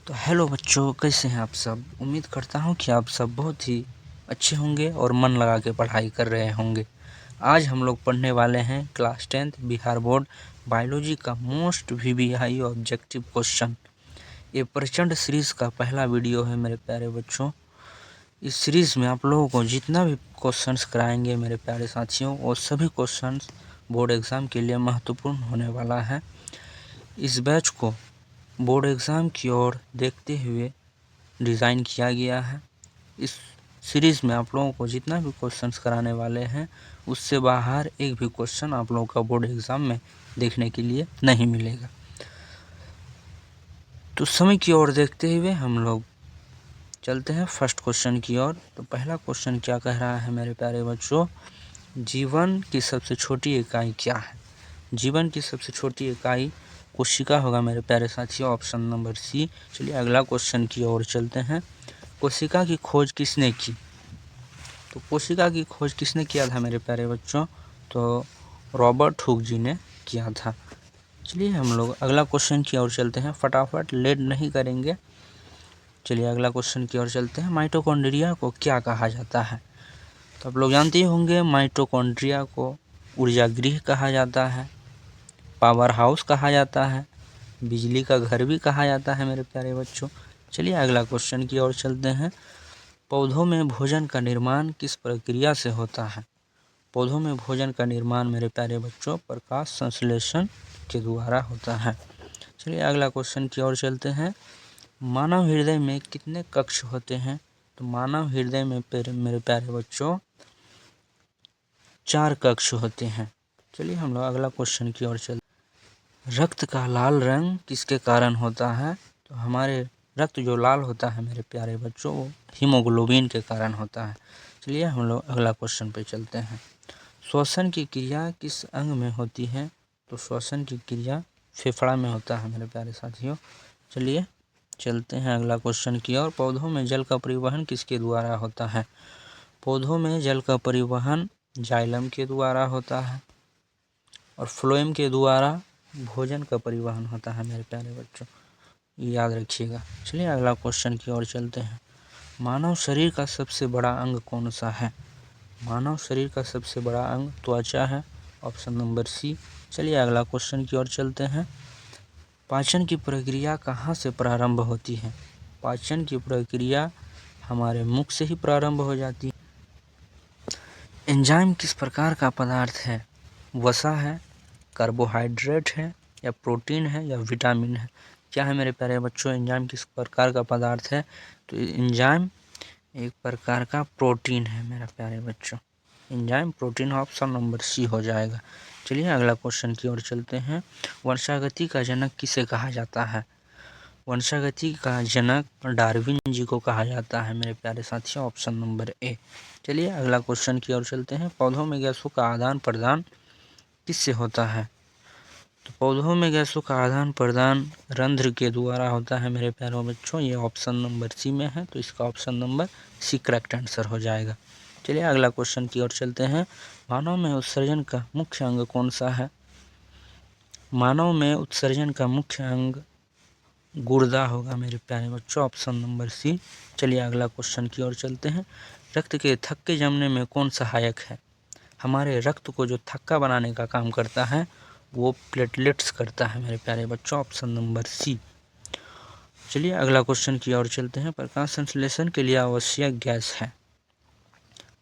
तो हेलो बच्चों, कैसे हैं आप सब। उम्मीद करता हूं कि आप सब बहुत ही अच्छे होंगे और मन लगा के पढ़ाई कर रहे होंगे। आज हम लोग पढ़ने वाले हैं class 10th Bihar board biology का मोस्ट VBI ऑब्जेक्टिव क्वेश्चन। ये प्रचंड सीरीज का पहला वीडियो है मेरे प्यारे बच्चों। इस सीरीज में आप लोगों को जितना भी क्वेश्चंस कराएंगे मेरे प्यारे साथियों, वो सभी क्वेश्चंस बोर्ड एग्ज़ाम के लिए महत्वपूर्ण होने वाला है। इस बैच को बोर्ड एग्ज़ाम की ओर देखते हुए डिज़ाइन किया गया है। इस सीरीज़ में आप लोगों को जितना भी क्वेश्चंस कराने वाले हैं, उससे बाहर एक भी क्वेश्चन आप लोगों का बोर्ड एग्ज़ाम में देखने के लिए नहीं मिलेगा। तो समय की ओर देखते हुए हम लोग चलते हैं फर्स्ट क्वेश्चन की ओर। तो पहला क्वेश्चन क्या कह रहा है मेरे प्यारे बच्चों, जीवन की सबसे छोटी इकाई क्या है। जीवन की सबसे छोटी इकाई कोशिका होगा मेरे प्यारे साथियों, ऑप्शन नंबर सी। चलिए अगला क्वेश्चन की ओर चलते हैं। कोशिका की खोज किसने की। तो कोशिका की खोज किसने किया था मेरे प्यारे बच्चों, तो रॉबर्ट हुक जी ने किया था। चलिए हम लोग अगला क्वेश्चन की ओर चलते हैं, फटाफट लेट नहीं करेंगे। चलिए अगला क्वेश्चन की ओर चलते हैं। माइटोकॉन्ड्रिया को क्या कहा जाता है। तो आप लोग जानते ही होंगे, माइटोकॉन्ड्रिया को ऊर्जा गृह कहा जाता है, पावर हाउस कहा जाता है, बिजली का घर भी कहा जाता है मेरे प्यारे बच्चों। चलिए अगला क्वेश्चन की ओर चलते हैं। पौधों में भोजन का निर्माण किस प्रक्रिया से होता है। पौधों में भोजन का निर्माण मेरे प्यारे बच्चों प्रकाश संश्लेषण के द्वारा होता है। चलिए अगला क्वेश्चन की ओर चलते हैं। मानव हृदय में कितने कक्ष होते हैं। तो मानव हृदय में मेरे प्यारे बच्चों 4 कक्ष होते हैं। चलिए हम लोग अगला क्वेश्चन की ओर चलते हैं। रक्त का लाल रंग किसके कारण होता है। तो हमारे रक्त जो लाल होता है मेरे प्यारे बच्चों, वो हीमोग्लोबिन के कारण होता है। चलिए हम लोग अगला क्वेश्चन पे चलते हैं। श्वसन की क्रिया किस अंग में होती है। तो श्वसन की क्रिया फेफड़ा में होता है मेरे प्यारे साथियों। चलिए चलते हैं अगला क्वेश्चन की ओर। पौधों में जल का परिवहन किसके द्वारा होता है। पौधों में जल का परिवहन जाइलम के द्वारा होता है और फ्लोएम के द्वारा भोजन का परिवहन होता है मेरे प्यारे बच्चों, याद रखिएगा। चलिए अगला क्वेश्चन की ओर चलते हैं। मानव शरीर का सबसे बड़ा अंग कौन सा है। मानव शरीर का सबसे बड़ा अंग त्वचा है, ऑप्शन नंबर सी। चलिए अगला क्वेश्चन की ओर चलते हैं। पाचन की प्रक्रिया कहाँ से प्रारंभ होती है। पाचन की प्रक्रिया हमारे मुख से ही प्रारंभ हो जाती है। एंजाइम किस प्रकार का पदार्थ है। वसा है, कार्बोहाइड्रेट है, या प्रोटीन है, या विटामिन है। क्या है मेरे प्यारे बच्चों, एंजाइम किस प्रकार का पदार्थ है। तो एंजाइम एक प्रकार का प्रोटीन है मेरे प्यारे बच्चों। Enzyme protein, option number C हो जाएगा। चलिए अगला क्वेश्चन की ओर चलते हैं। वंशागति का जनक किसे कहा जाता है। वंशागति का जनक डार्विन जी को कहा जाता है मेरे प्यारे साथियों, ऑप्शन नंबर ए। चलिए अगला क्वेश्चन की ओर चलते हैं। पौधों में गैसों का आदान प्रदान किससे होता है। तो पौधों में गैसों का आदान प्रदान रंध्र के द्वारा होता है मेरे प्यारे बच्चों। ये ऑप्शन नंबर सी में है, तो इसका option number C correct answer हो जाएगा। चलिए अगला क्वेश्चन की ओर चलते हैं। मानव में उत्सर्जन का मुख्य अंग कौन सा है। मानव में उत्सर्जन का मुख्य अंग गुर्दा होगा मेरे प्यारे बच्चों, ऑप्शन नंबर सी। चलिए अगला क्वेश्चन की ओर चलते हैं। रक्त के थक्के जमने में कौन सहायक है। हमारे रक्त को जो थक्का बनाने का काम करता है, वो प्लेटलेट्स करता है मेरे प्यारे बच्चों, ऑप्शन नंबर सी। चलिए अगला क्वेश्चन की ओर चलते हैं। प्रकाश संश्लेषण के लिए आवश्यक गैस है।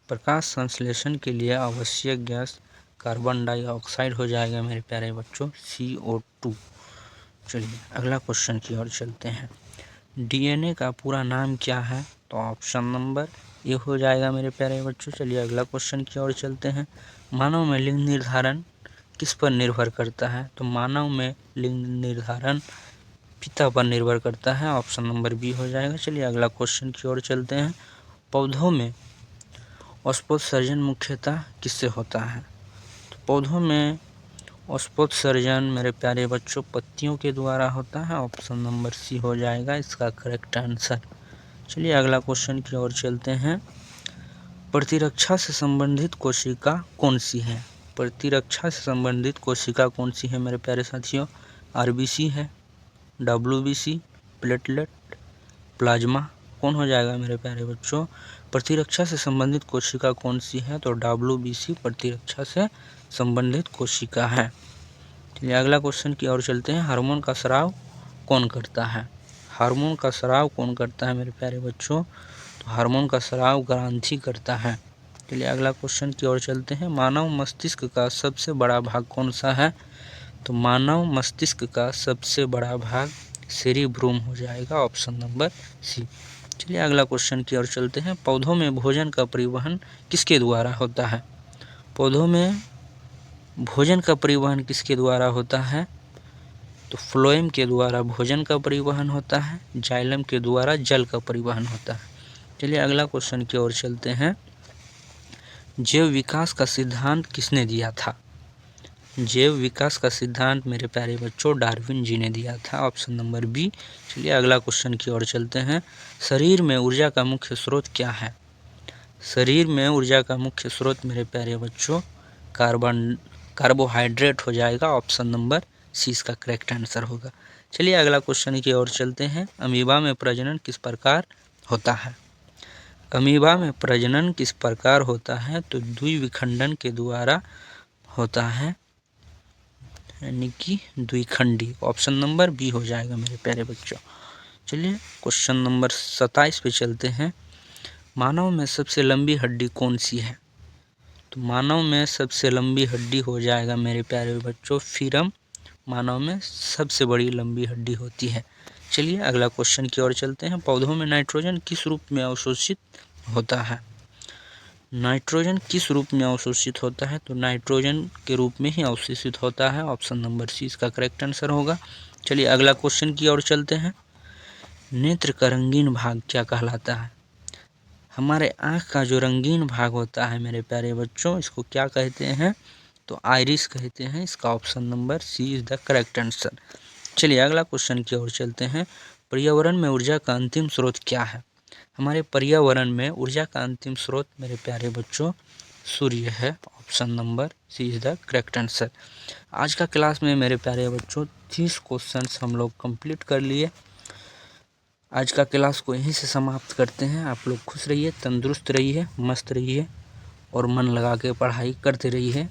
प्रकाश संश्लेषण के लिए आवश्यक गैस कार्बन डाइऑक्साइड हो जाएगा मेरे प्यारे बच्चों, CO2। चलिए अगला क्वेश्चन की ओर चलते हैं। DNA का पूरा नाम क्या है। तो ऑप्शन नंबर ए हो जाएगा मेरे प्यारे बच्चों। चलिए अगला क्वेश्चन की ओर चलते हैं। मानव में लिंग निर्धारण किस पर निर्भर करता है। तो मानव में लिंग निर्धारण पिता पर निर्भर करता है, ऑप्शन नंबर बी हो जाएगा। चलिए अगला क्वेश्चन की ओर चलते हैं। पौधों में औषधोत्सर्जन मुख्यतः किससे होता है। तो पौधों में औषधोत्सर्जन मेरे प्यारे बच्चों पत्तियों के द्वारा होता है, ऑप्शन नंबर सी हो जाएगा इसका करेक्ट आंसर। चलिए अगला क्वेश्चन की ओर चलते हैं। प्रतिरक्षा से संबंधित कोशिका कौन सी है। प्रतिरक्षा से संबंधित कोशिका कौन सी है मेरे प्यारे साथियों। RBC है, WBC, प्लेटलेट, प्लाज्मा। कौन हो जाएगा मेरे प्यारे बच्चों? प्रतिरक्षा से संबंधित कोशिका कौन सी है? तो WBC प्रतिरक्षा से संबंधित कोशिका है। चलिए अगला क्वेश्चन की ओर चलते हैं। हार्मोन का स्राव कौन करता है? हार्मोन का स्राव कौन करता है मेरे प्यारे बच्चों? तो हार्मोन का स्राव ग्रंथि करता है। चलिए अगला क्वेश्चन की ओर चलते हैं। मानव मस्तिष्क का सबसे बड़ा भाग कौन सा है? तो मानव मस्तिष्क का सबसे बड़ा भाग सेरिब्रम हो जाएगा, ऑप्शन नंबर सी। चलिए अगला क्वेश्चन की ओर चलते हैं। पौधों में भोजन का परिवहन किसके द्वारा होता है? पौधों में भोजन का परिवहन किसके द्वारा होता है? तो फ्लोएम के द्वारा भोजन का परिवहन होता है, जाइलम के द्वारा जल का परिवहन होता है। चलिए अगला क्वेश्चन की ओर चलते हैं। जैव विकास का सिद्धांत किसने दिया था? जैव विकास का सिद्धांत मेरे प्यारे बच्चों डार्विन जी ने दिया था, ऑप्शन नंबर बी। चलिए अगला क्वेश्चन की ओर चलते हैं। शरीर में ऊर्जा का मुख्य स्रोत क्या है? शरीर में ऊर्जा का मुख्य स्रोत मेरे प्यारे बच्चों कार्बोहाइड्रेट हो जाएगा, ऑप्शन नंबर सी इसका करेक्ट आंसर होगा। चलिए अगला क्वेश्चन की ओर चलते हैं। अमीबा में प्रजनन किस प्रकार होता है? अमीबा में प्रजनन किस प्रकार होता है? तो द्विविखंडन के द्वारा होता है, यानी कि द्विखंडी। ऑप्शन नंबर बी हो जाएगा मेरे प्यारे बच्चों। चलिए क्वेश्चन नंबर 27 पे चलते हैं। मानव में सबसे लंबी हड्डी कौन सी है? तो मानव में सबसे लंबी हड्डी हो जाएगा मेरे प्यारे बच्चों फीरम। मानव में सबसे बड़ी लंबी हड्डी होती है। चलिए अगला क्वेश्चन की ओर चलते हैं। पौधों में नाइट्रोजन किस रूप में अवशोषित होता है? नाइट्रोजन किस रूप में अवशोषित होता है? तो नाइट्रोजन के रूप में ही अवशोषित होता है, ऑप्शन नंबर सी इसका करेक्ट आंसर होगा। चलिए अगला क्वेश्चन की ओर चलते हैं। नेत्र का रंगीन भाग क्या कहलाता है? हमारे आँख का जो रंगीन भाग होता है मेरे प्यारे बच्चों, इसको क्या कहते हैं? तो आइरिस कहते हैं। इसका option number C is the correct answer. चलिए अगला क्वेश्चन की ओर चलते हैं। पर्यावरण में ऊर्जा का अंतिम स्रोत क्या है? हमारे पर्यावरण में ऊर्जा का अंतिम स्रोत मेरे प्यारे बच्चों सूर्य है, option number C is the correct answer. आज का क्लास में मेरे प्यारे बच्चों 30 क्वेश्चंस हम लोग कंप्लीट कर लिए। आज का क्लास को यहीं से समाप्त करते हैं। आप लोग खुश रहिए, तंदुरुस्त रहिए, मस्त रहिए और मन लगा के पढ़ाई करते रहिए।